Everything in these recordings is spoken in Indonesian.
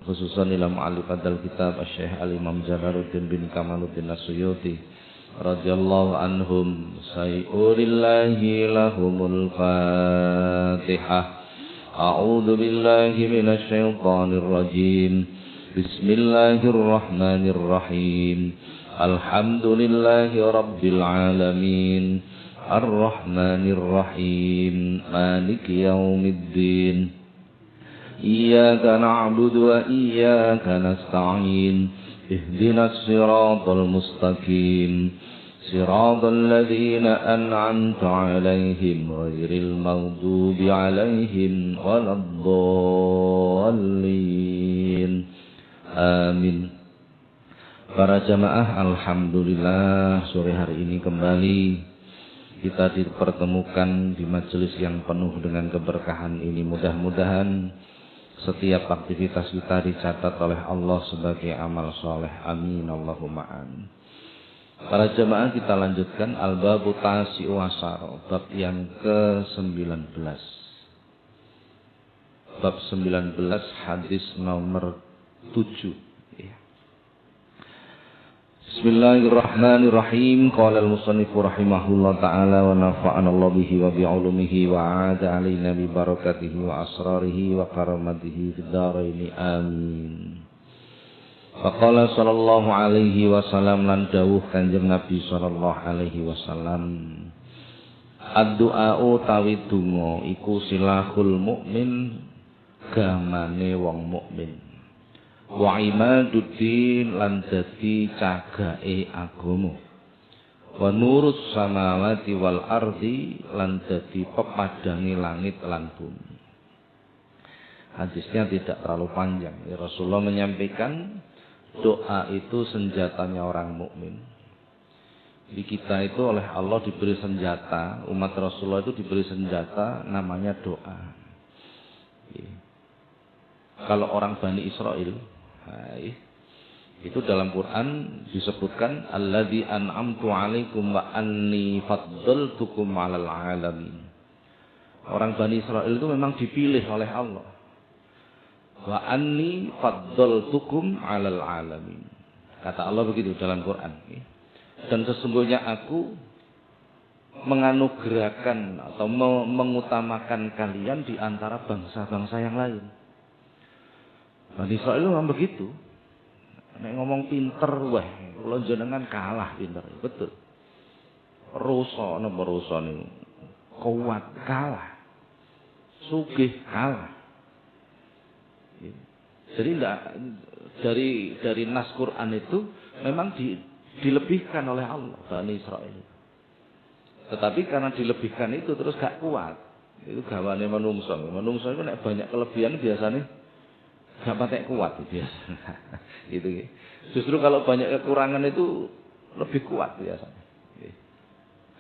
khususan ila mu'allif al-kitab Syekh Al-Imam Jalaluddin bin Kamaluddin As-Suyuti radhiyallahu anhum. Sayurillahi lahumul Fatihah. A'udzu billahi minasy syaithanir rajim. Bismillahirrahmanirrahim. Alhamdulillahi rabbil alamin. Ar-Rahmanir Rahim. Maliki yaumiddin. Iyyaka na'budu wa iyyaka nasta'in. Ihdinas siratal mustaqim. Siratal ladzina an'amta 'alaihim ghairil maghdubi 'alaihim waladdallin. Amin. Para jamaah, alhamdulillah sore hari ini kembali kita dipertemukan di majelis yang penuh dengan keberkahan ini. Mudah-mudahan setiap aktivitas kita dicatat oleh Allah sebagai amal soleh. Amin Allahumma amin. Para jamaah, kita lanjutkan al-babu tasi'u ashar, bab yang ke-19. Bab 19 hadis nomor 7. Bismillahirrahmanirrahim. Qala al-musannif rahimahullah ta'ala wa nafa'ana Allah bihi wa bi'ulumihi wa 'ada 'alaina bi barakatihi wa asrarihi wa karamatihi fid dharain. Amin. Faqala sallallahu alaihi wasallam, lan dawuh Kanjeng Nabi sallallahu alaihi wasallam, ad-du'a'u tawi donga iku silahul mukmin, gamane wong mukmin. Wa imaduddin, lan dadi cagake agama. Wa nurus samawati wal ardi, lan dadi pepadange langit lan bumi. Hadisnya tidak terlalu panjang. Rasulullah menyampaikan doa itu senjatanya orang mukmin. Di kita itu oleh Allah diberi senjata, umat Rasulullah itu diberi senjata namanya doa. Kalau orang Bani Israel, itu dalam Quran disebutkan alladzi an'amtu 'alaikum wa anni faddaltukum 'alal 'alamin. Orang Bani Israel itu memang dipilih oleh Allah. Wa anni faddaltukum 'alal 'alamin. Kata Allah begitu dalam Quran. Dan sesungguhnya aku menganugerahkan atau mengutamakan kalian di antara bangsa-bangsa yang lain. Bani Israil memang begitu. Nek ngomong pinter, wah, kula jenengan kalah pinter. Betul. Rusa napa rusa niku? Kuat kalah. Sugih kalah. Jadi enggak, dari nas Quran itu memang dilebihkan oleh Allah Bani Israil. Tetapi karena dilebihkan itu terus gak kuat. Itu gawane manungsa. Manungsa itu nek banyak kelebihan biasanya gak patek kuat biasa. Gitu. Justru kalau banyak kekurangan itu lebih kuat biasanya.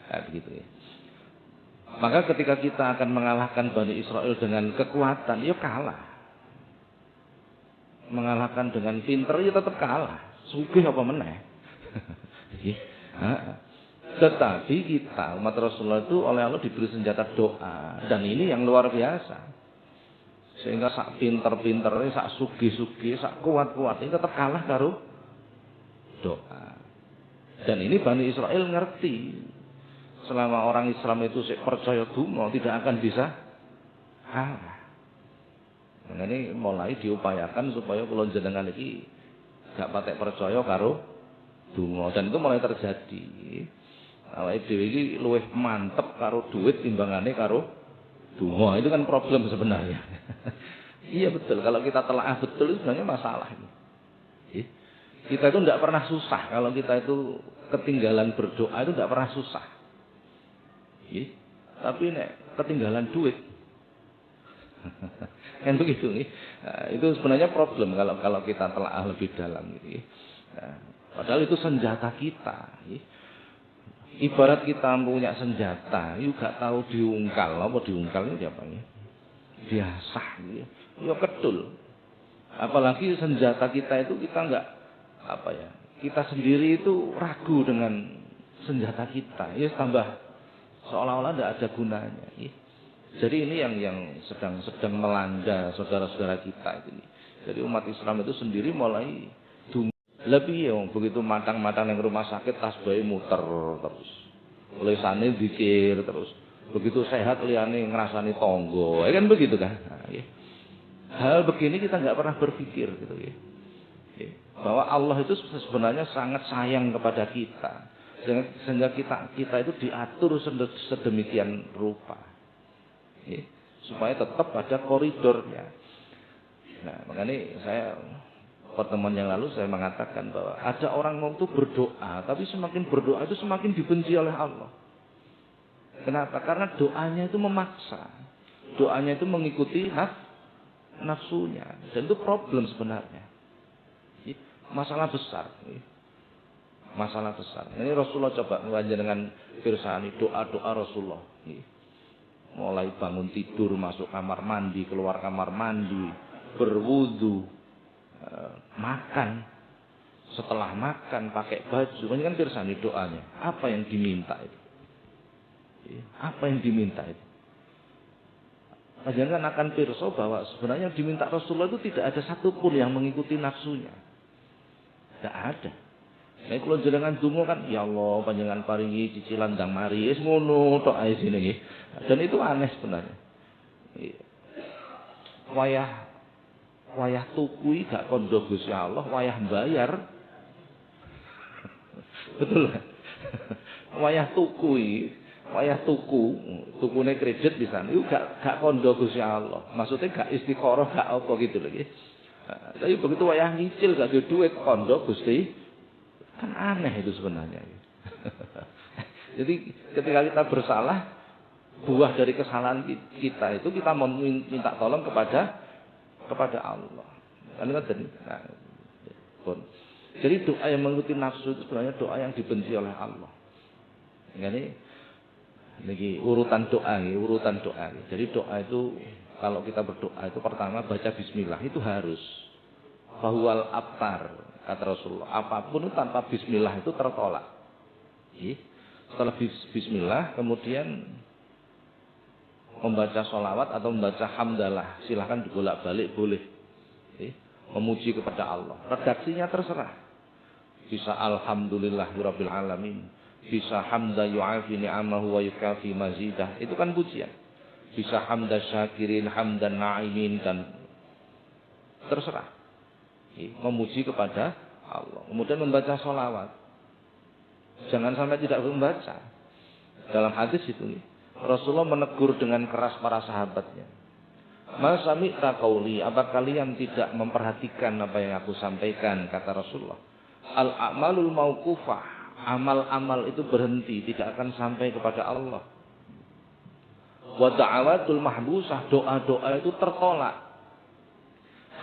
Nah, begitu ya. Maka ketika kita akan mengalahkan Bani Israil dengan kekuatan, ya kalah. Mengalahkan dengan pinter, ya tetap kalah. Sugih apa meneh. Tetapi kita umat Rasulullah itu oleh Allah diberi senjata doa, dan ini yang luar biasa. Sehingga sak pinter-pinternya, sak sugih-sugih, sak kuat-kuat ini tetap kalah karo doa. Dan ini Bani Israil ngerti. Selama orang Islam itu percaya donga tidak akan bisa kalah. Nah, ini mulai diupayakan supaya kula jenengan iki gak patek percaya karo donga, dan itu mulai terjadi. Awake dhewe iki luwih mantep karo duit timbangane karo donga. Itu kan problem sebenarnya. Iya betul, kalau kita telaah betul itu sebenarnya masalah ini. Kita itu tidak pernah susah. Kalau kita itu ketinggalan berdoa itu tidak pernah susah. Tapi nek ketinggalan duit, kan begitu nih. Nah, itu sebenarnya problem kalau kita telaah lebih dalam gitu. Nah, padahal itu senjata kita. Ibarat kita punya senjata, yuk gak tahu diungkal, apa diungkal itu apa ya? Biasah gitu. Ya kedul. Apalagi senjata kita itu kita enggak apa ya? Kita sendiri itu ragu dengan senjata kita. Ya tambah seolah-olah tidak ada gunanya. Ya. Jadi ini yang sedang melanda saudara-saudara kita ini. Jadi umat Islam itu sendiri mulai lebih ya, begitu matang-matang yang rumah sakit tasbih muter terus. Tulisane zikir terus. Begitu sehat liyane ngrasani tangga. Ya kan begitu kan? Nah, ya. Hal begini kita nggak pernah berpikir gitu ya. Ya. Bahwa Allah itu sebenarnya sangat sayang kepada kita. Sehingga kita itu diatur sedemikian rupa. Ya. Supaya tetap ada koridornya. Nah, makanya saya pertemuan yang lalu saya mengatakan bahwa ada orang itu berdoa, tapi semakin berdoa itu semakin dibenci oleh Allah. Kenapa? Karena doanya itu memaksa. Doanya itu mengikuti nafsunya. Dan itu problem sebenarnya. Masalah besar. Masalah besar. Ini Rasulullah coba mengajar dengan firsani doa-doa Rasulullah. Mulai bangun tidur, masuk kamar mandi, keluar kamar mandi, berwudu, makan, setelah makan pakai baju, ini kan pirsani doanya. Apa yang diminta itu? Apa yang diminta itu? Jangan akan pirsa bahwa sebenarnya yang diminta Rasulullah itu tidak ada satupun yang mengikuti nafsunya. Tidak ada. Nek kula jenengan donga kan, ya Allah panjenengan paringi cicilan ndang mari, wis ngono tok ae sine nggih. Dan itu aneh sebenarnya. Wayah tuku gak kondo Gusti Allah, wayah bayar. Betul kan? Wayah tukune kredit bisa niku gak kondo Gusti Allah. Maksudnya gak istiqoroh, gak apa gitu lho nggih. Tapi begitu wayah nyicil gak ada duit kondo Gusti, kan aneh itu sebenarnya. Jadi ketika kita bersalah, buah dari kesalahan kita itu kita minta tolong kepada Allah. Nah, jadi doa yang mengikuti nafsu itu sebenarnya doa yang dibenci oleh Allah. Ini urutan doa. Jadi doa itu kalau kita berdoa itu pertama baca bismillah itu harus. Fahuwal abtar kata Rasulullah. Apapun tanpa bismillah itu tertolak. Setelah bismillah kemudian membaca sholawat atau membaca hamdalah, silahkan dibolak-balik boleh. Memuji kepada Allah. Redaksinya terserah. Bisa alhamdulillahirabbil alamin, bisa hamda yu'afi ni'amahu wa yukafi mazidah. Itu kan pujian. Bisa hamda syakirin, hamdan na'imin, dan terserah. Memuji kepada Allah. Kemudian membaca sholawat. Jangan sampai tidak membaca. Dalam hadis itu Rasulullah menegur dengan keras para sahabatnya. Ma sami'ta qauli, apa kalian tidak memperhatikan apa yang aku sampaikan, kata Rasulullah. Al-a'malul mauqufah, amal-amal itu berhenti, tidak akan sampai kepada Allah. Wa da'awatul mahbusah, doa-doa itu tertolak.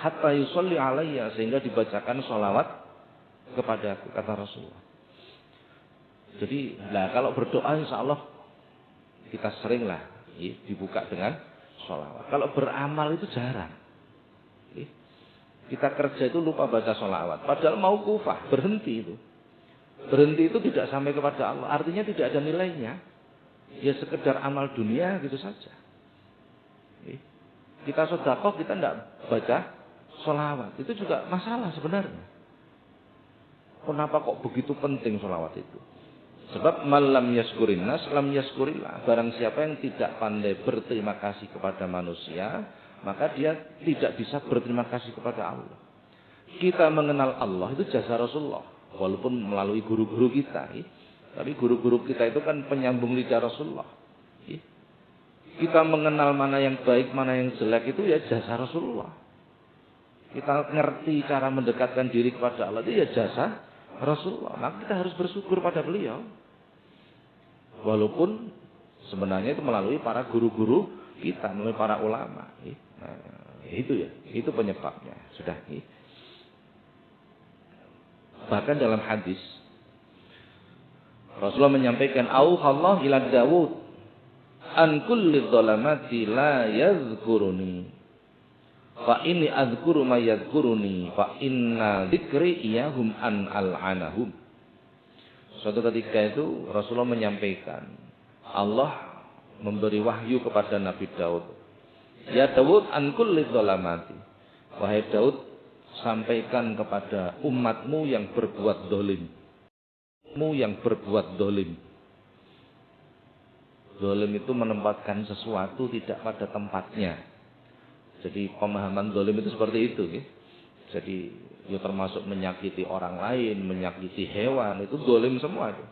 Hatta yusolli alayya, sehingga dibacakan sholawat kepadaku, kata Rasulullah. Jadi, kalau berdoa insya Allah kita seringlah dibuka dengan sholawat. Kalau beramal itu jarang. Kita kerja itu lupa baca sholawat. Padahal mauqufah, berhenti itu. Berhenti itu tidak sampai kepada Allah. Artinya tidak ada nilainya. Ya sekedar amal dunia gitu saja. Kita sedekah, kita tidak baca sholawat. Itu juga masalah sebenarnya. Kenapa kok begitu penting sholawat itu? Sebab malam yaskurin nas lam yaskurillah. Barang siapa yang tidak pandai berterima kasih kepada manusia, maka dia tidak bisa berterima kasih kepada Allah. Kita mengenal Allah itu jasa Rasulullah, walaupun melalui guru-guru kita. Tapi guru-guru kita itu kan penyambung lidah Rasulullah. Kita mengenal mana yang baik, mana yang jelek itu ya jasa Rasulullah. Kita ngerti cara mendekatkan diri kepada Allah itu ya jasa Rasulullah. Maka kita harus bersyukur pada beliau. Walaupun sebenarnya itu melalui para guru-guru kita, melalui para ulama. Nah, itu penyebabnya. Sudah. Bahkan dalam hadis Rasulullah menyampaikan, "Auhallahu ila Dawud an kulli dhalamati la yadhkuruni. Fa inni adhkuru ma yadhkuruni, fa inna dzikri iyahum an al'anahum." Suatu ketika itu Rasulullah menyampaikan, Allah memberi wahyu kepada Nabi Daud. Ya Daud an kulli dhalamati. Wahai Daud, sampaikan kepada umatmu yang berbuat dolim. Yang berbuat dolim. Dolim itu menempatkan sesuatu tidak pada tempatnya. Jadi pemahaman dolim itu seperti itu. Jadi ya termasuk menyakiti orang lain, menyakiti hewan, itu dolim semua itu.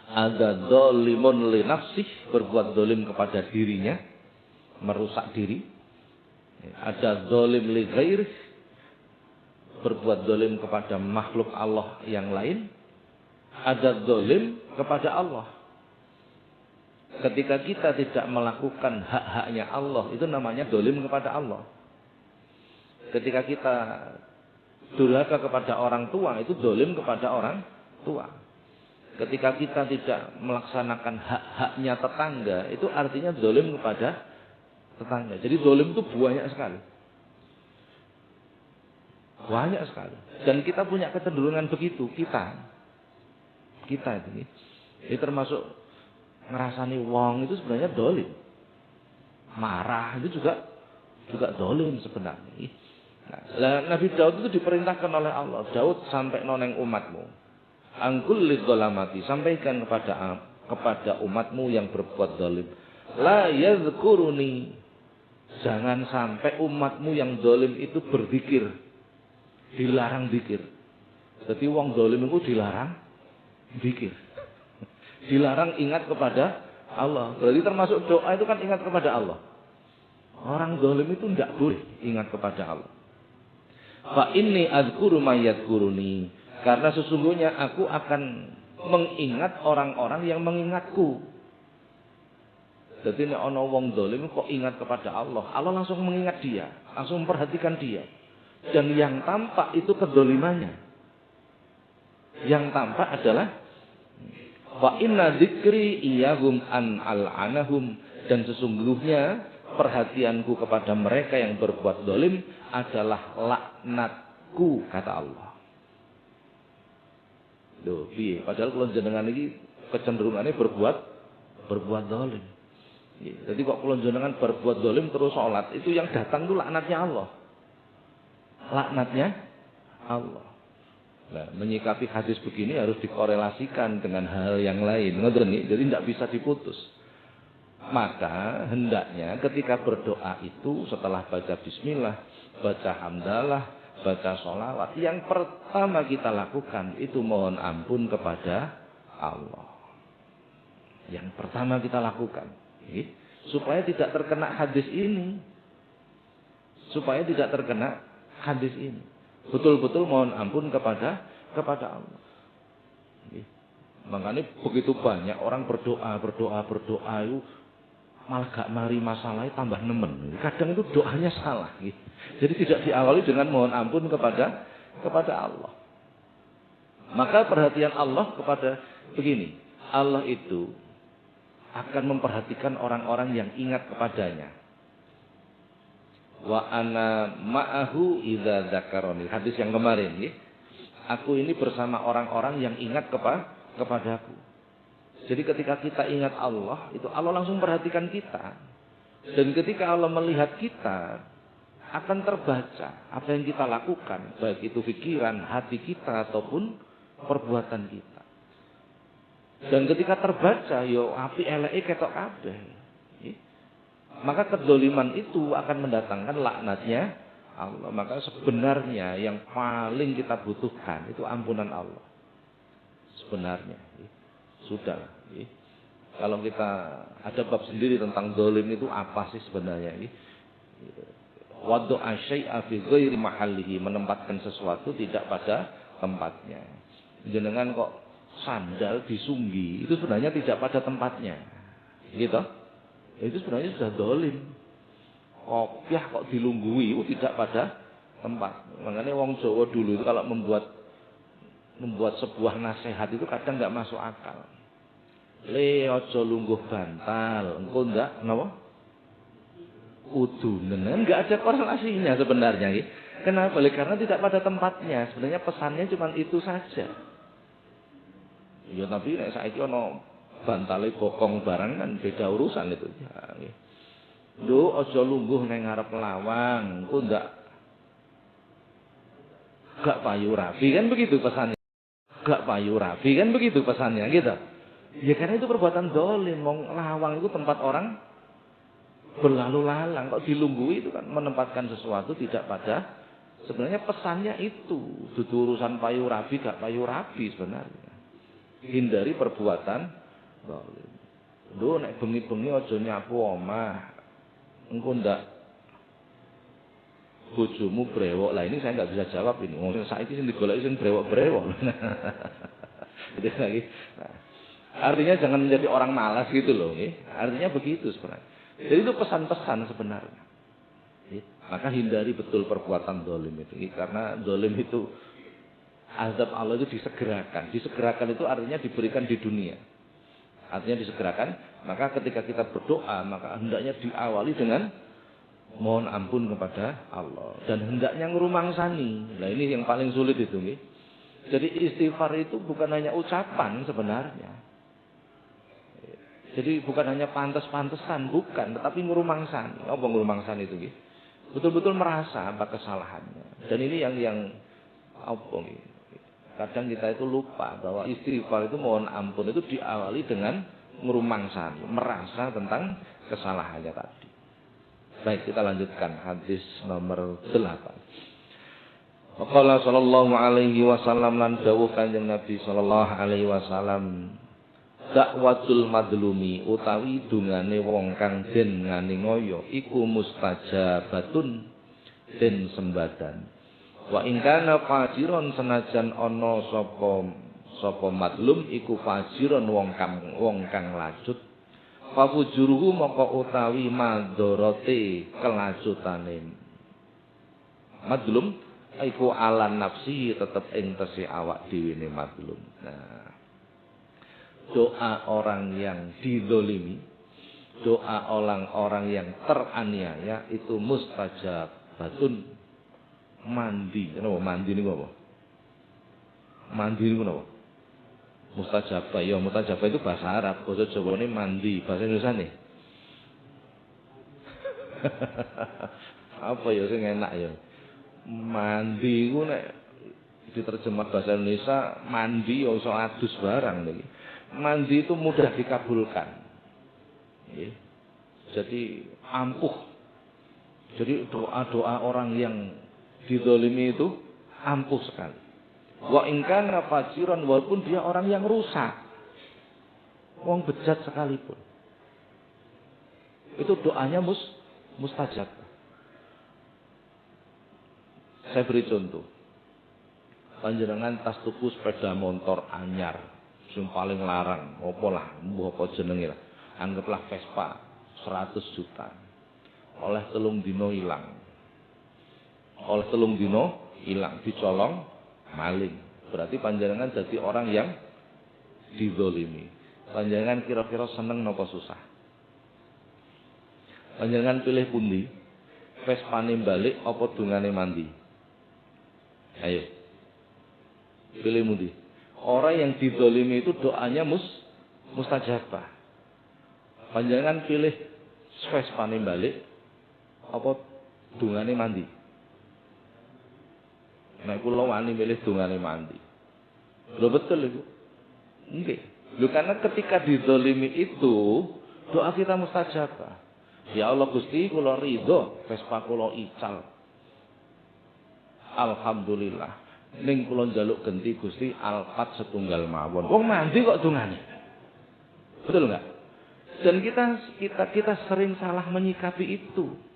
Ada dolimun li nafsih, berbuat dolim kepada dirinya, merusak diri. Ada dolim li ghairih, berbuat dolim kepada makhluk Allah yang lain. Ada dolim kepada Allah. Ketika kita tidak melakukan hak-haknya Allah, itu namanya dolim kepada Allah. Ketika kita durhaka kepada orang tua, itu dolim kepada orang tua. Ketika kita tidak melaksanakan hak-haknya tetangga, itu artinya dolim kepada tetangga. Jadi dolim itu banyak sekali. Banyak sekali. Dan kita punya kecenderungan begitu, kita ini termasuk ngerasani wong itu sebenarnya dolim. Marah itu juga dolim sebenarnya. Nah, Nabi Daud itu diperintahkan oleh Allah, Daud sampai noneng umatmu, angkul lidzolamati, sampaikan kepada umatmu yang berbuat dolim, la yadhkuruni, jangan sampai umatmu yang dolim itu berzikir, dilarang zikir. Jadi wong dolim itu dilarang zikir, dilarang ingat kepada Allah. Berarti termasuk doa itu kan ingat kepada Allah. Orang dolim itu tidak boleh ingat kepada Allah. Fa inni azkuru ma yadhkuruni, karena sesungguhnya aku akan mengingat orang-orang yang mengingatku. Jadi nek ana wong dolim kok ingat kepada Allah, Allah langsung mengingat dia, langsung memperhatikan dia. Dan yang tampak itu kedolimannya. Yang tampak adalah wa inna dzikri iyahum an al'anahum, dan sesungguhnya perhatianku kepada mereka yang berbuat dolim adalah laknatku, kata Allah. Loh, piye? Padahal kalau jenengan ini kecenderungannya berbuat dolim. Jadi kok kalau jenengan berbuat dolim terus sholat, itu yang datang itu laknatnya Allah. Laknatnya Allah. Nah, menyikapi hadis begini harus dikorelasikan dengan hal yang lain. Jadi tidak bisa diputus. Maka hendaknya ketika berdoa itu setelah baca bismillah, baca hamdalah, baca sholawat, yang pertama kita lakukan itu mohon ampun kepada Allah. Yang pertama kita lakukan, supaya tidak terkena hadis ini. Supaya tidak terkena hadis ini. Betul-betul mohon ampun kepada Allah. Makanya begitu banyak orang berdoa itu malah gak mari masalahnya tambah nemen. Kadang itu doanya salah. Jadi tidak diawali dengan mohon ampun kepada Allah. Maka perhatian Allah kepada begini, Allah itu akan memperhatikan orang-orang yang ingat kepadanya. Wa ana ma'ahu idza dzakaroni. Hadis yang kemarin, ya. Aku ini bersama orang-orang yang ingat kepadaku. Jadi ketika kita ingat Allah, itu Allah langsung perhatikan kita. Dan ketika Allah melihat kita, akan terbaca apa yang kita lakukan, baik itu pikiran, hati kita ataupun perbuatan kita. Dan ketika terbaca, yo api eleke ketok kabeh. Maka kedoliman itu akan mendatangkan laknatnya Allah. Maka sebenarnya yang paling kita butuhkan itu ampunan Allah. Sebenarnya. Sudah. Kalau kita ada bab sendiri tentang dolim itu apa sih sebenarnya. Wadu'a syai'a fi ghairi mahallihi, menempatkan sesuatu tidak pada tempatnya. Jenengan kok sandal disunggi, itu sebenarnya tidak pada tempatnya. Gitu. Itu sebenarnya sudah dolim. Kopiah kok dilunggui, itu tidak pada tempat. Makanya wong Jawa dulu itu kalau membuat sebuah nasihat itu kadang nggak masuk akal. Le ojo lungguh bantal, engko ndak napa? Udunen, nggak ada korelasinya sebenarnya. Kenapa? Karena tidak pada tempatnya. Sebenarnya pesannya cuma itu saja. Ya tapi nek saiki ana bantale bokong barang kan beda urusan itu. Nduk aja lungguh nang ngarep lawang, ku gak payu rapi kan begitu pesannya. Gak payu rapi kan begitu pesannya gitu. Ya karena itu perbuatan zalim, lawang itu tempat orang berlalu lalang, kok dilunggui itu kan menempatkan sesuatu tidak pada sebenarnya pesannya itu. Dudu urusan payu rapi gak payu rapi sebenarnya. Hindari perbuatan zalim. Nduk nek bengi-bengi aja nyapu omah. Engko ndak bojomu brewok. Lah ini saya nggak bisa jawab ini. Wong saiki sing digoleki sing brewok-brewok. Jadi lagi. Nah, artinya jangan menjadi orang malas gitu loh, nggih. Artinya begitu sebenarnya. Jadi itu pesan-pesan sebenarnya. Maka hindari betul perbuatan zalim itu. Karena zalim itu azab Allah itu disegerakan. Disegerakan itu artinya diberikan di dunia. Artinya disegerakan, maka ketika kita berdoa, maka hendaknya diawali dengan mohon ampun kepada Allah dan hendaknya ngurumangsani. Nah ini yang paling sulit itu nih. Jadi istighfar itu bukan hanya ucapan sebenarnya. Jadi bukan hanya pantes-pantesan, bukan, tetapi ngurumangsani. Apa ngurumangsani itu nih? Betul-betul merasa apa kesalahannya. Dan ini yang apa nih? Kadang kita itu lupa bahwa istighfar itu mohon ampun itu diawali dengan ngurumangsani, merasa tentang kesalahannya tadi. Baik, kita lanjutkan hadis nomor 8. Qala sallallahu alaihi wasallam lan dawuh Kanjeng Nabi sallallahu alaihi wasallam, dakwatul madlumi utawi dungane wong kang den nganiaya iku mustajabatun den sembadan. Wa in kana fajiron senajan ana sapa madlum iku fajiron wong kang lacut. Fafujuruhu maka utawi madharate kelacutane madlum iku ala nafsi tetep ing tese awak dhewe ne madlum. Nah, doa orang yang dizalimi, doa orang yang teraniaya itu mustajabatun. Mandi, kenapa mandi niku apa? Mandi niku napa? Mustajabah, ya mustajabah itu bahasa Arab, bahasa Jawa ini mandi, bahasa Indonesia nih. Apa ya sing enak ya? Mandi ku nek diterjemah bahasa Indonesia mandi ya iso adus barang niki. Mandi itu mudah dikabulkan. Nggih. Jadi ampuh. Jadi doa-doa orang yang dizalimi itu ampuh sekali. Wa in kana fajiran walaupun dia orang yang rusak. Wong bejat sekalipun. Itu doanya mustajab. Saya beri contoh. Panjenengan tas tuku sepeda motor anyar sing paling larang, apa apa jenenge lah. Anggaplah Vespa 100 juta. Oleh 3 dino ilang. Oleh 3 dino hilang, dicolong maling. Berarti panjenengan jadi orang yang dizalimi. Panjenengan kira-kira seneng napa susah? Panjenengan pilih pundi? Vespane balik apa dungane mandi? Ayo. Pilih pundi? Orang yang dizalimi itu doanya mustajabah. Panjenengan pilih Vespane balik apa dungane mandi? Nek kula wani milih dungane mandi. Lho betul iku. Nggih. Lho karena ketika dizalimi itu doa kita mustajabah. Ya Allah Gusti kula ridho Vespa kula ical. Alhamdulillah. Ning kula njaluk genti Gusti Alphard setunggal mawon. Wong mandi kok dungane. Betul enggak? Dan kita sering salah menyikapi itu.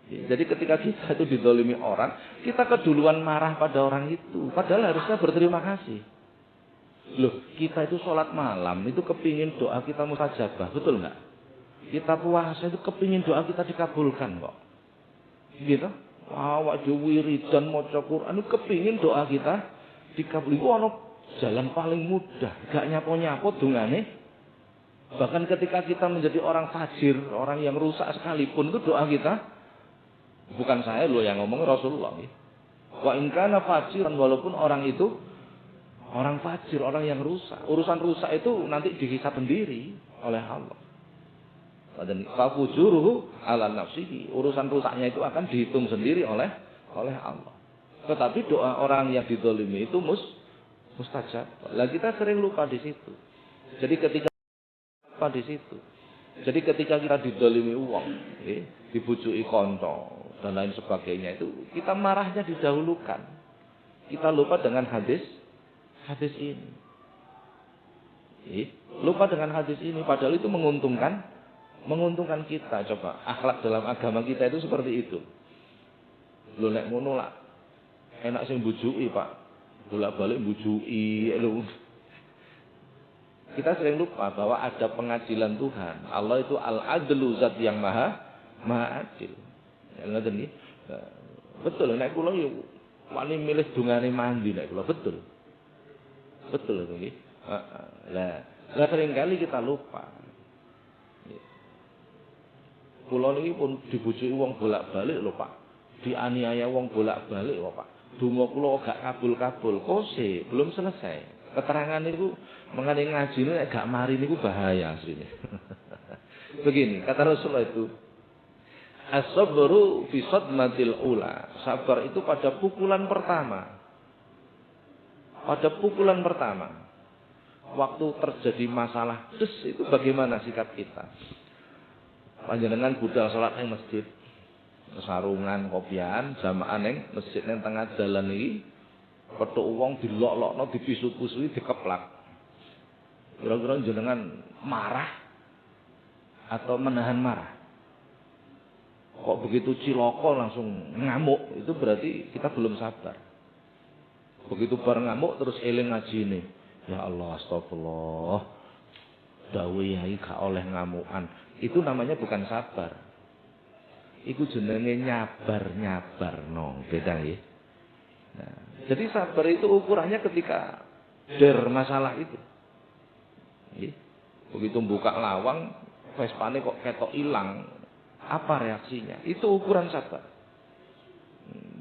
Jadi ketika kita itu dizalimi orang, kita keduluan marah pada orang itu. Padahal harusnya berterima kasih. Loh, kita itu sholat malam, itu kepingin doa kita mustajabah. Betul nggak? Kita puasa itu kepingin doa kita dikabulkan kok. Gitu? Awak wiridan maca Quran itu kepingin doa kita dikabulkan. Itu ono jalan paling mudah. Gak nyapo-nyapo dungane. Bahkan ketika kita menjadi orang fajir, orang yang rusak sekalipun, itu doa kita. Bukan saya loh yang ngomong, Rasulullah. Wa in kana fajiran walaupun orang itu orang fajir, orang yang rusak. Urusan rusak itu nanti dihisab sendiri oleh Allah. Dan fafujuruhu ala nafsihi. Urusan rusaknya itu akan dihitung sendiri oleh Allah. Tetapi doa orang yang dizalimi itu mustajab. Lah kita sering lupa di situ. Jadi ketika kita dizalimi uang, dibujuki kanca dan lain sebagainya itu kita marahnya didahulukan. Kita lupa dengan hadis ini. Lupa dengan hadis ini padahal itu menguntungkan kita. Coba akhlak dalam agama kita itu seperti itu. Lho nek ngono lah enak sing bujuki, Pak. Bolak-balik bujuki lho. Kita sering lupa bahwa ada pengadilan Tuhan. Allah itu al-adlu, zat yang maha adil. Ya ngoten nggih. Betul nek kula yo wani milih dungane mandi nek kula betul. Betul itu nggih. Lah sering kali kita lupa. Kula niki pun dibujuki wong bolak-balik lho, Pak. Dianiaya wong bolak-balik lho, Pak. Donga kula gak kabul-kabul. Kose, belum selesai. Keterangan niku mengenai ngaji nek gak mari niku bahaya asline. Begini, kata Rasulullah itu, as-sabru fi sadmatil ula. Sabar itu pada pukulan pertama. Pada pukulan pertama. Waktu terjadi masalah, itu bagaimana sikap kita? Panjenengan budal salat ning masjid. Sarungan kopian jamaah ning masjid ning tengah dalan iki petuk wong dilok-lokno dipisu-pisui dikeplak. Kira-kira jenengan marah atau menahan marah? Kok begitu ciloko langsung ngamuk? Itu berarti kita belum sabar. Begitu bar ngamuk terus eling ngajine. Ya Allah, astagfirullah. Dawe yai gak oleh ngamukan. Itu namanya bukan sabar. Iku jenenge nyabar-nyabarno, beda ya. Nah, jadi sabar itu ukurannya ketika masalah itu. Begitu buka lawang, Vespane kok ketok hilang, apa reaksinya? Itu ukuran sabar.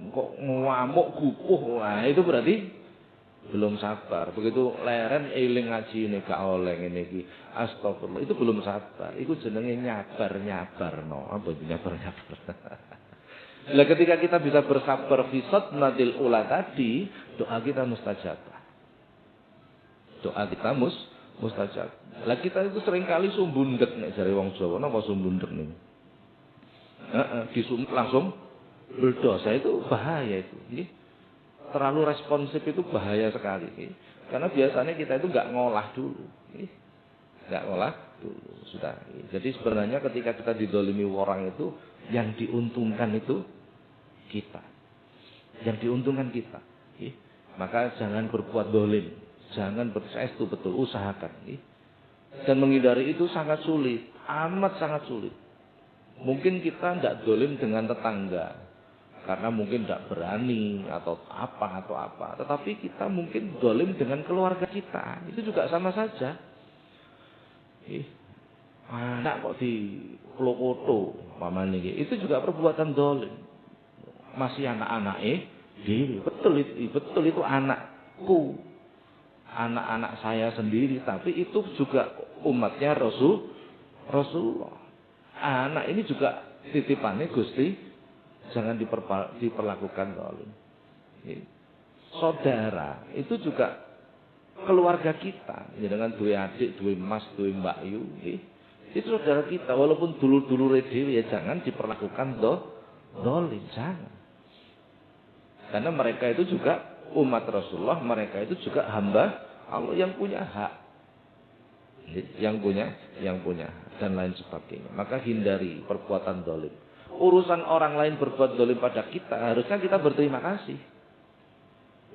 Kok ngamuk gupuh, wah itu berarti belum sabar. Begitu leren eling ngaji ini gak oleh ngene iki. Astagfirullah, itu belum sabar. Itu jenenge nyabar-nyabarno. Apa itu nyabar-nyabar? Lah ketika kita bisa bersabar fi sadmatil ula tadi, doa kita mustajab. Doa kita mustajab. Lah kita itu seringkali sumbundek nek jare wong Jawa, napa sumbundek niku? Disum langsung berdosa itu bahaya itu. Terlalu responsif itu bahaya sekali. Karena biasanya kita itu nggak ngolah dulu. Nggak ngolah dulu. Sudah. Jadi sebenarnya ketika kita didolimi orang itu, yang diuntungkan itu kita. Yang diuntungkan kita. Maka jangan berbuat dolim. Jangan bersestu betul. Usahakan. Dan menghindari itu sangat sulit. Amat sangat sulit. Mungkin kita nggak dolim dengan tetangga. Karena mungkin tidak berani atau apa. Tetapi kita mungkin dolim dengan keluarga kita. Itu juga sama saja. Anak kok di klokoto pamane iki. Itu juga perbuatan dolim. Masih anak-anake dhewe. Betul itu anakku. Anak-anak saya sendiri. Tapi itu juga umatnya Rasulullah. Anak ini juga titipannya Gusti. Jangan diperlakukan zalim. Saudara itu juga keluarga kita. Dengan dua adik, dua mas, dua mbakyu. Itu saudara kita. Walaupun dulu-dulu dewe ya jangan diperlakukan zalim. Jangan. Karena mereka itu juga umat Rasulullah. Mereka itu juga hamba Allah yang punya hak. Yang punya dan lain sebagainya. Maka hindari perbuatan zalim. Urusan orang lain berbuat zalim pada kita, harusnya kita berterima kasih.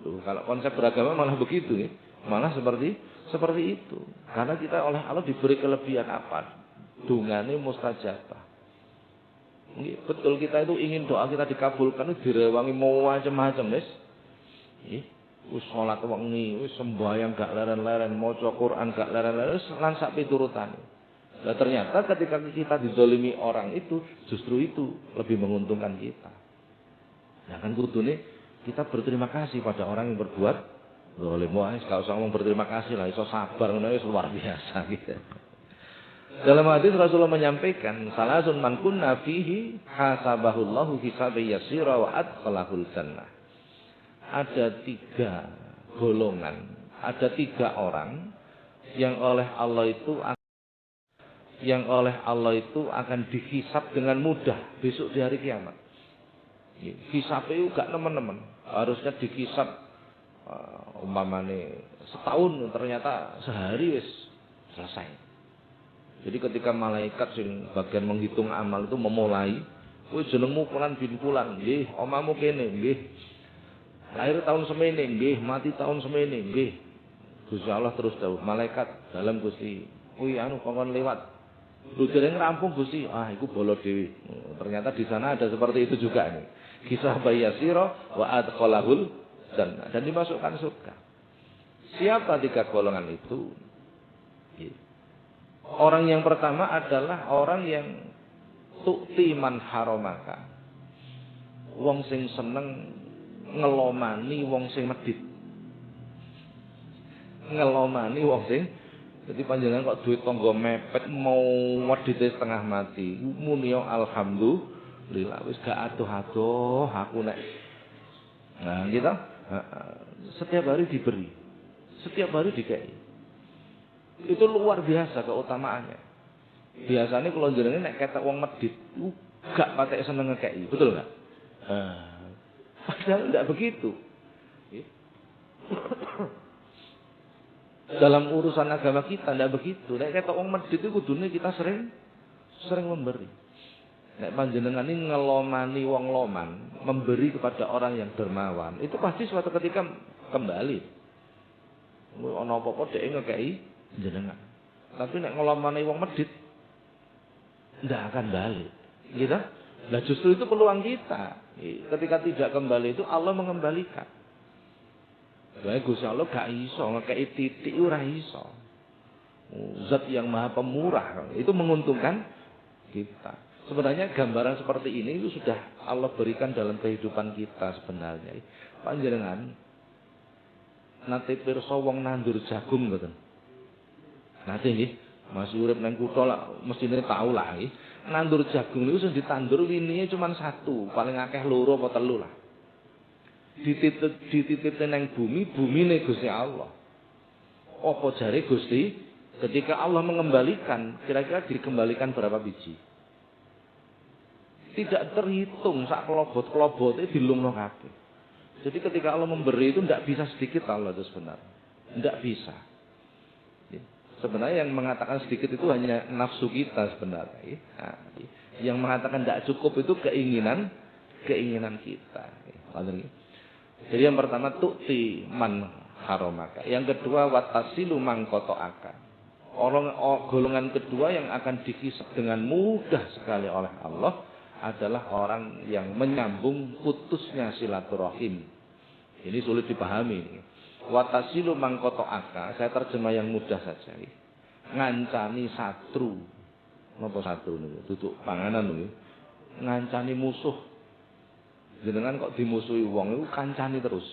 Kalau konsep beragama malah begitu ya. Malah seperti itu. Karena kita oleh Allah diberi kelebihan apa? Dungane mustajabah. Betul kita itu ingin doa kita dikabulkan, direwangi mau macam-macam, wis. Wis salat wengi, wis sembahyang gak leren-leren, maca Quran gak leren-leren, lan sak piturutane. Nah, ternyata ketika kita dizalimi orang itu, justru itu lebih menguntungkan kita. Nah kan kudune kita berterima kasih pada orang yang berbuat zalim. Wah, gak usah ngomong berterima kasih lah, iso sabar ngono wis luar biasa gitu. Dalam hadis Rasulullah menyampaikan, salasun man kunna fihi hasabahullahu hisaban yasira wa adkhalahul jannah. Ada 3 golongan, ada 3 orang yang oleh Allah itu akan dihisab dengan mudah besok di hari kiamat. Hisab itu gak teman-teman, harusnya dihisab umpamane setahun, ternyata sehari wis selesai. Jadi ketika malaikat sing bagian menghitung amal itu memulai, kowe jenengmu Fulan bin Fulan, nggih, omamu kene, nggih. Lahir tahun semene, nggih, mati tahun semene, nggih. Gusti Allah terus dawuh, malaikat dalam Gusti, kuwi kongkon lewat. Lu dereng rampung Gusti, iku bolo dhewe. Ternyata di sana ada seperti itu juga nih. Kisah bayasira wa adkhalahul jannah, dan dimasukkan surga. Siapa 3 golongan itu? Orang yang pertama adalah orang yang tu'ti man haramaka. Wong sing seneng ngelomani wong sing medhit. Ngelomani wong sing, jadi panjenengan kok duit tangga mepet mau wedhite setengah mati. Muni alhamdulillah wis gak adoh-adoh aku nek. Nah, gitu. Setiap hari diberi. Setiap hari dikei. Itu luar biasa keutamaannya. Biasanya kalau jenenge nek ketek wong medhit, gak patek seneng ngekei, betul enggak? Padahal enggak begitu. Dalam urusan agama kita enggak begitu. Nek ketek wong medhit itu kudune kita sering memberi. Nek panjenengan ini ngelomani wong loman, memberi kepada orang yang dermawan, itu pasti suatu ketika kembali. Ana apa-apa dhek ngekei jenengan. Tapi nek ngelomani wong medhit ndak akan balik. Gitu? Nah justru itu peluang kita. Ketika tidak kembali itu Allah mengembalikan. Baik Gusti Allah gak iso ngekei titik ora iso. Zat yang Maha Pemurah itu menguntungkan kita. Sebenarnya gambaran seperti ini itu sudah Allah berikan dalam kehidupan kita sebenarnya. Panjenengan nate pirsa wong nandur jagung ngoten. Nate nggih, masih urip nang kutha lah mestine tau lah nggih. Nandur jagung niku sing ditandur winine cuma 1, paling akeh 2 apa 3 lah. Dititip nang bumine Gusti Allah. Apa jare Gusti, ketika Allah mengembalikan, kira-kira dikembalikan berapa biji? Tidak terhitung sak kelobot-kelobote dilungno kabeh. Jadi ketika Allah memberi itu tidak bisa sedikit Allah itu sebenarnya. Tidak bisa. Sebenarnya yang mengatakan sedikit itu hanya nafsu kita sebenarnya. Nah, yang mengatakan tidak cukup itu keinginan kita. Jadi yang pertama tu'ti man haramaka. Yang kedua watasilu man qata'aka. Golongan kedua yang akan dihisab dengan mudah sekali oleh Allah adalah orang yang menyambung putusnya silaturahim. Ini sulit dipahami. Watasilu mangkoto aka, saya terjemah yang mudah saja. Ngancani satru, napa satru niku? Duduk panganan niku. Ngancani musuh. Jenengan kok dimusuhi wong iku kancani terus.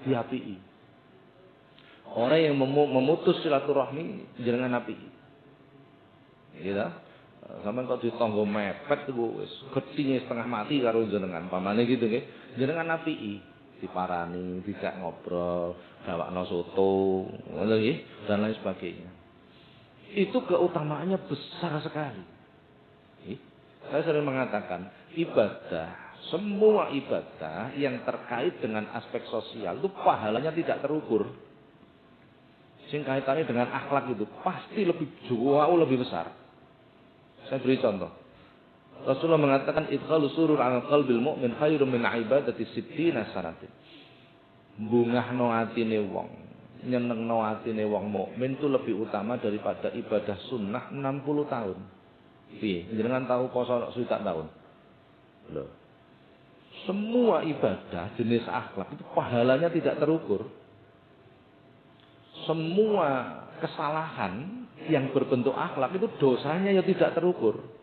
Diapiki. Orang yang memutus silaturahmi jenengan apiki. Gitu. Sampeyan kok ditangga mepet iku wis gethine setengah mati karo jenengan. Pamane gitu nggih. Jenengan apiki. Diparani, dijak ngobrol, gawakno soto, ngono nggih, dan lain sebagainya. Itu keutamaannya besar sekali. Saya sering mengatakan, ibadah, semua ibadah yang terkait dengan aspek sosial itu pahalanya tidak terukur. Sing kaitannya dengan akhlak itu pasti lebih jauh lebih besar. Saya beri contoh. Rasulullah mengatakan idkhalu surur 'ala qalbil mu'min khairum min 'ibadati 60 sanatin. Bungahno atine wong, nyenengno atine wong mukmin itu lebih utama daripada ibadah sunnah 60 tahun. Piye? Jenengan tahu poso swidak tahun? Loh. Semua ibadah jenis akhlak itu pahalanya tidak terukur. Semua kesalahan yang berbentuk akhlak itu dosanya ya tidak terukur.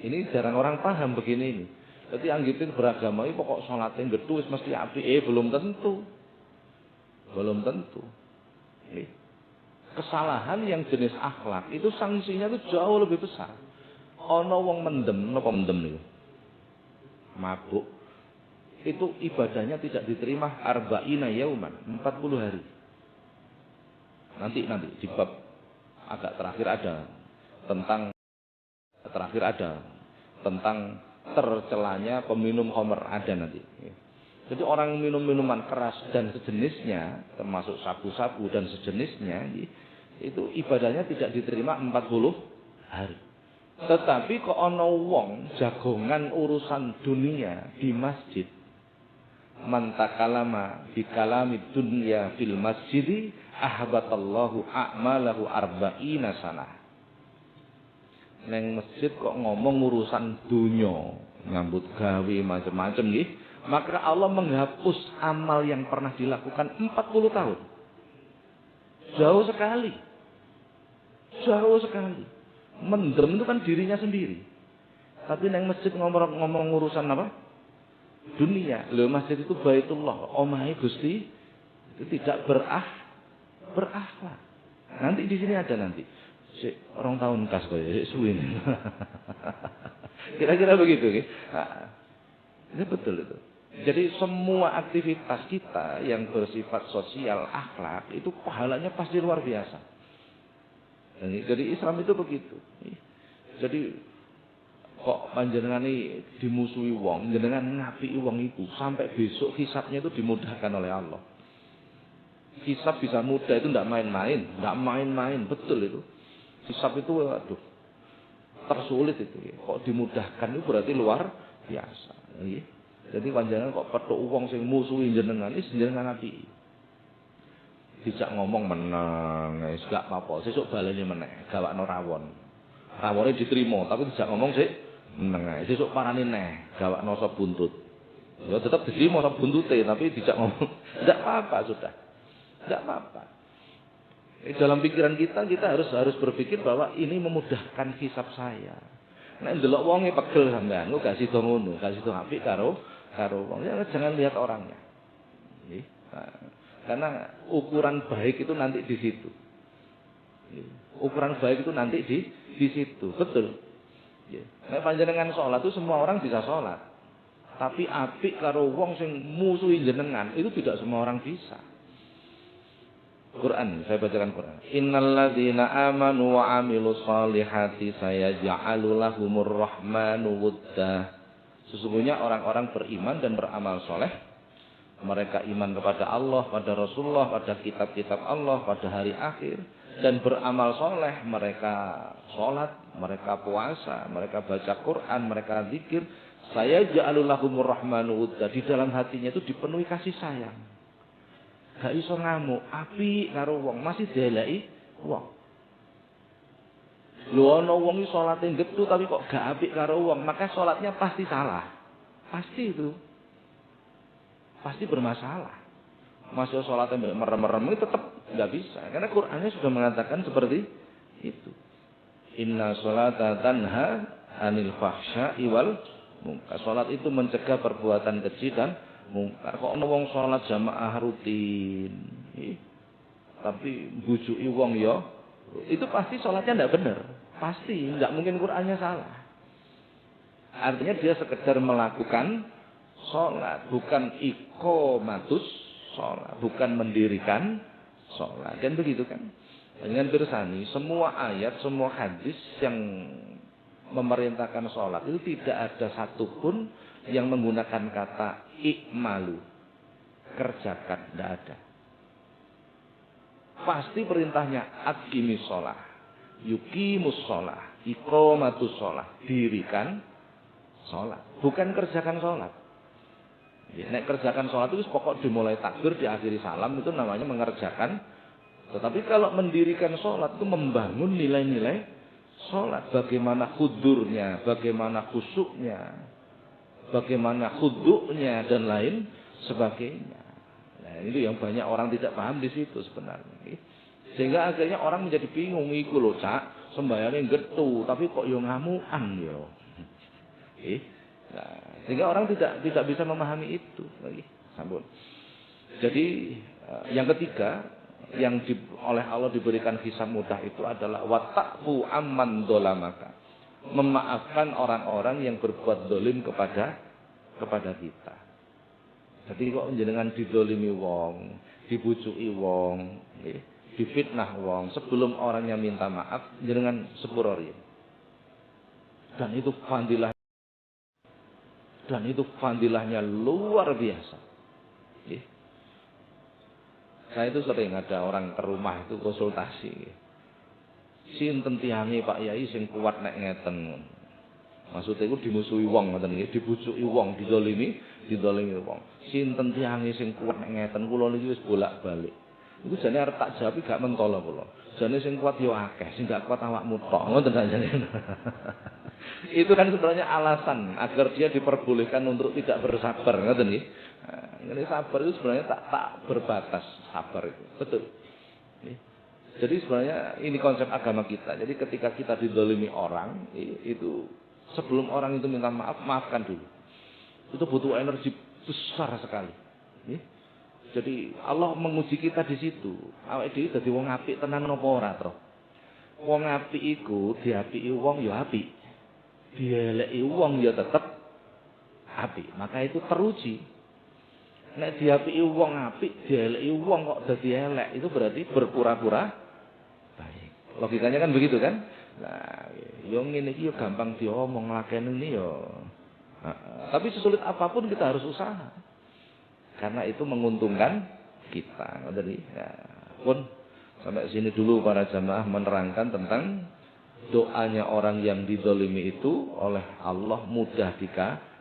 Ini jarang orang paham begini ini. Jadi anggapin beragama ini pokok sholatnya gedhu wis mesti apik. Belum tentu. Belum tentu. kesalahan yang jenis akhlak itu sanksinya itu jauh lebih besar. Ono wong mendem, napa mendem niku? Mabuk. Itu ibadahnya tidak diterima arba'ina yauman, 40 hari. Nanti di bab agak terakhir ada tentang tercelanya peminum khamr ada nanti. Jadi orang minum minuman keras dan sejenisnya, termasuk sabu-sabu dan sejenisnya, itu ibadahnya tidak diterima 40 hari. Tetapi kok ana wong jagongan urusan dunia di masjid, man takalama bi kalami dunya fil masjid ahbatallahu a'malahu arba'ina sanah. Neng masjid kok ngomong urusan dunia, ngambut gawe macam-macam nggih, maka Allah menghapus amal yang pernah dilakukan 40 tahun. Jauh sekali. Jauh sekali. Mendem itu kan dirinya sendiri. Tapi neng masjid ngomong urusan apa? Dunia. Lho, masjid itu Baitullah, omahe Gusti, itu tidak berakhlak. Nanti di sini ada nanti. Orang tahun kas koyo suwin. Kira-kira begitu nggih. Nah, ini betul itu. Jadi semua aktivitas kita yang bersifat sosial, akhlak, itu pahalanya pasti luar biasa. Jadi Islam itu begitu. Jadi kok panjenengan ini dimusuhi wong, jenengan ngapiki wong itu sampai besok hisabnya itu dimudahkan oleh Allah. Hisab bisa mudah itu tidak main-main, betul itu. Hisab itu aduh tersulit itu. Kok dimudahkan itu berarti luar biasa. Jadi panjenengan kok petuk wong sing musuhi jenengan iki jenengan apiki. Dijak ngomong meneng, wis gak apa-apa, sesuk baleni meneh, gawakno rawon. Rawone diterima, tapi dijak ngomong sik meneng ae. Sesuk parani neh, gawakno sop buntut. Ya tetap diterima sop buntute, tapi dijak ngomong, enggak apa-apa sudah. Enggak apa-apa. Dalam pikiran kita harus berpikir bahwa ini memudahkan hisab saya. Nek ndelok wonge pegel sampean, kok gak sida ngono, gak sida apik karo wong. Ya, jangan lihat orangnya. Nggih. Karena ukuran baik itu nanti di situ. Ukuran baik itu nanti di situ, betul. Nek panjenengan salat itu semua orang bisa salat. Tapi apik karo wong sing musuhi jenengan itu tidak semua orang bisa. Quran, saya bacakan Quran. Innalladzina amanu wa amilus solihati sayaj'alu lahumur rahmanu wudda. Sesungguhnya orang-orang beriman dan beramal soleh, mereka iman kepada Allah, pada Rasulullah, pada kitab-kitab Allah, pada hari akhir, dan beramal soleh, mereka sholat, mereka puasa, mereka baca Quran, mereka zikir. Sayaj'alu lahumur rahmanu wudda. Di dalam hatinya itu dipenuhi kasih sayang. Gak iso ngamuk, apik karo wong, masih dieleki wong. Lho ana wong iki salate gethu tapi kok gak apik karo wong, maka salatnya pasti salah. Pasti itu. Pasti bermasalah. Masih salatnya merem-merem itu tetap enggak bisa. Karena Qur'annya sudah mengatakan seperti itu. Inna sholata tanha anil fahsya'i wal munkar. Salat itu mencegah perbuatan keji dan mungkar. Kok ana wong salat jamaah rutin, tapi bujuki wong ya, itu pasti salatnya ndak benar. Pasti, ndak mungkin Qur'annya salah. Artinya dia sekedar melakukan salat, bukan iqamatus salat, bukan mendirikan salat. Kan begitu kan? Dengan bersani, semua ayat, semua hadis yang memerintahkan salat itu tidak ada satupun yang menggunakan kata ikmalu, kerjakan, tidak ada. Pasti perintahnya aqimis shalah, yuqimus shalah, iqamatus shalah, dirikan salat, bukan kerjakan salat. Nek kerjakan salat itu pokok dimulai takbir diakhiri salam itu namanya mengerjakan. Tetapi kalau mendirikan salat itu membangun nilai-nilai salat, bagaimana khudurnya, bagaimana khusyuknya, bagaimana khudu'nya dan lain sebagainya. Nah, itu yang banyak orang tidak paham di situ sebenarnya. Sehingga akhirnya orang menjadi bingung, iku lho Cak, sembayangnya gethu, tapi kok yo ngamukan yo. Nah, sehingga orang tidak bisa memahami itu. Sampun. Jadi yang ketiga, yang oleh Allah diberikan hisab mudah itu adalah wattaqu amman dolamaka. Memaafkan orang-orang yang berbuat dolim kepada kita. Jadi kok jenengan didolimi wong, dibujuki wong, difitnah wong, sebelum orangnya minta maaf, jenengan sepuro riyen. Dan itu fadilahnya luar biasa. Saya itu sering ada orang ke rumah itu konsultasi. Sinten tiange Pak Yai sing kuat nek ngeten. Maksudnya itu dimusuhi wong ngoten nggih, dibujuki wong, didolimi wong. Sinten tiange sing kuat nek ngeten, kula niki wis bolak-balik. Iku jane arep tak jawab gak mentolo kula. Jane sing kuat yo akeh, sing gak kuat awakmu tok. Ngoten jane. Itu kan sebenarnya alasan agar dia diperbolehkan untuk tidak bersabar, ngoten nggih. Ini sabar itu sebenarnya tak berbatas sabar itu, betul. Jadi sebenarnya ini konsep agama kita. Jadi ketika kita didolimi orang, itu sebelum orang itu minta maaf, maafkan dulu. Itu butuh energi besar sekali. Jadi Allah menguji kita di situ. Awake dhewe dadi wong apik tenan napa ora, Tro? Wong apik iku diapiki wong ya apik. Dieleki wong ya tetep apik. Maka itu teruji. Nek diapiki wong apik, dieleki wong kok dadi elek, itu berarti berpura-pura baik. Logikanya kan begitu kan? Nah, yo ngene iki yo gampang diomong lakene ini yo. Tapi sesulit apapun kita harus usaha. Karena itu menguntungkan kita. Jadi, ya, pun sampai sini dulu para jamaah menerangkan tentang doanya orang yang dizalimi itu oleh Allah mudah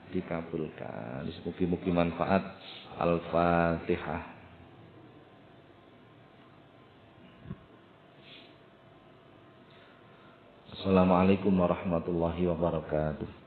dikabulkan. Mugi-mugi manfaat. Al-Fatihah. Assalamualaikum warahmatullahi wabarakatuh.